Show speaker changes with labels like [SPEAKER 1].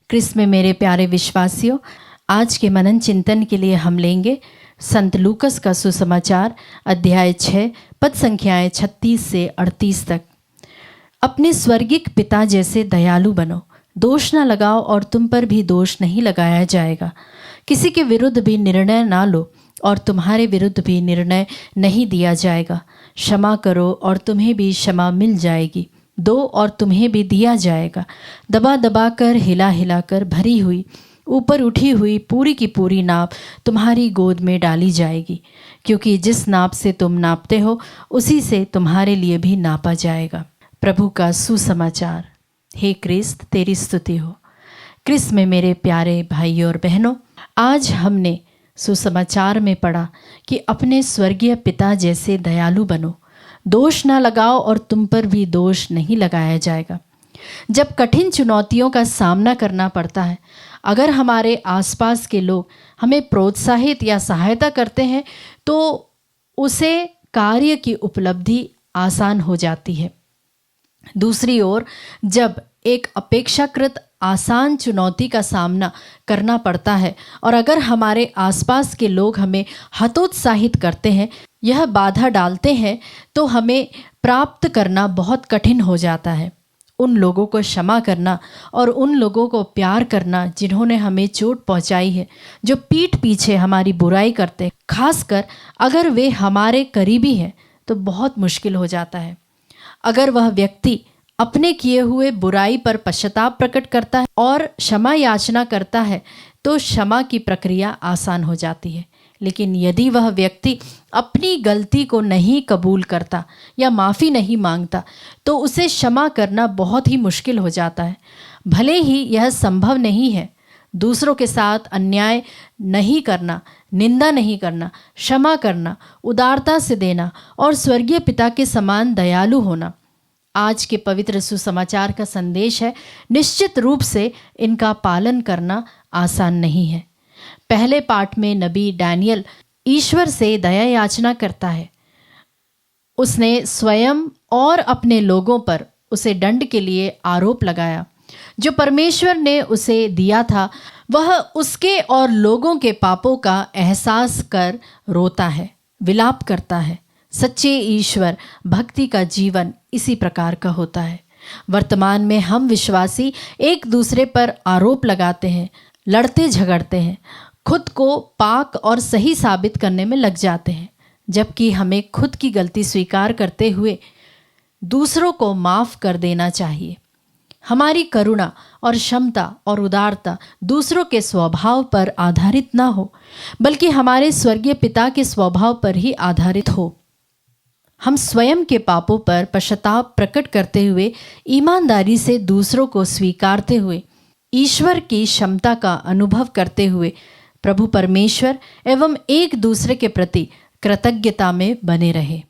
[SPEAKER 1] क्रिस्त में मेरे प्यारे विश्वासियों, आज के मनन चिंतन के लिए हम लेंगे संत लूकस का सुसमाचार अध्याय 6 पद संख्याएं 36 से 38 तक। अपने स्वर्गिक पिता जैसे दयालु बनो, दोष न लगाओ और तुम पर भी दोष नहीं लगाया जाएगा। किसी के विरुद्ध भी निर्णय ना लो और तुम्हारे विरुद्ध भी निर्णय नहीं दिया जाएगा। क्षमा करो और तुम्हें भी क्षमा मिल जाएगी। दो और तुम्हें भी दिया जाएगा। दबा दबा कर, हिला हिला कर भरी हुई, ऊपर उठी हुई पूरी की पूरी नाप तुम्हारी गोद में डाली जाएगी, क्योंकि जिस नाप से तुम नापते हो उसी से तुम्हारे लिए भी नापा जाएगा। प्रभु का सुसमाचार। हे क्रिस्त, तेरी स्तुति हो। क्रिस्त में मेरे प्यारे भाइयों और बहनों, आज हमने सुसमाचार में पढ़ा कि अपने स्वर्गीय पिता जैसे दयालु बनो, दोष ना लगाओ और तुम पर भी दोष नहीं लगाया जाएगा। जब कठिन चुनौतियों का सामना करना पड़ता है, अगर हमारे आसपास के लोग हमें प्रोत्साहित या सहायता करते हैं तो उसे कार्य की उपलब्धि आसान हो जाती है। दूसरी ओर, जब एक अपेक्षाकृत आसान चुनौती का सामना करना पड़ता है और अगर हमारे आसपास के लोग हमें हतोत्साहित करते हैं, यह बाधा डालते हैं, तो हमें प्राप्त करना बहुत कठिन हो जाता है। उन लोगों को क्षमा करना और उन लोगों को प्यार करना जिन्होंने हमें चोट पहुंचाई है, जो पीठ पीछे हमारी बुराई करते हैं, खासकर अगर वे हमारे करीबी हैं, तो बहुत मुश्किल हो जाता है। अगर वह व्यक्ति अपने किए हुए बुराई पर पश्चाताप प्रकट करता है और क्षमा याचना करता है, तो क्षमा की प्रक्रिया आसान हो जाती है। लेकिन यदि वह व्यक्ति अपनी गलती को नहीं कबूल करता या माफ़ी नहीं मांगता, तो उसे क्षमा करना बहुत ही मुश्किल हो जाता है। भले ही यह संभव नहीं है, दूसरों के साथ अन्याय नहीं करना, निंदा नहीं करना, क्षमा करना, उदारता से देना और स्वर्गीय पिता के समान दयालु होना आज के पवित्र सुसमाचार का संदेश है। निश्चित रूप से इनका पालन करना आसान नहीं है। पहले पाठ में नबी डैनियल ईश्वर से दया याचना करता है। उसने स्वयं और अपने लोगों पर उसे दंड के लिए आरोप लगाया। जो परमेश्वर ने उसे दिया था, वह उसके और लोगों के पापों का एहसास कर रोता है, विलाप करता है। सच्चे ईश्वर भक्ति का जीवन इसी प्रकार का होता है। वर्तमान में हम विश्वासी एक दूसरे पर आरोप लगाते हैं, लड़ते झगड़ते हैं, खुद को पाक और सही साबित करने में लग जाते हैं, जबकि हमें खुद की गलती स्वीकार करते हुए दूसरों को माफ़ कर देना चाहिए। हमारी करुणा और क्षमता और उदारता दूसरों के स्वभाव पर आधारित ना हो, बल्कि हमारे स्वर्गीय पिता के स्वभाव पर ही आधारित हो। हम स्वयं के पापों पर पश्चाताप प्रकट करते हुए, ईमानदारी से दूसरों को स्वीकारते हुए, ईश्वर की क्षमता का अनुभव करते हुए प्रभु परमेश्वर एवं एक दूसरे के प्रति कृतज्ञता में बने रहे।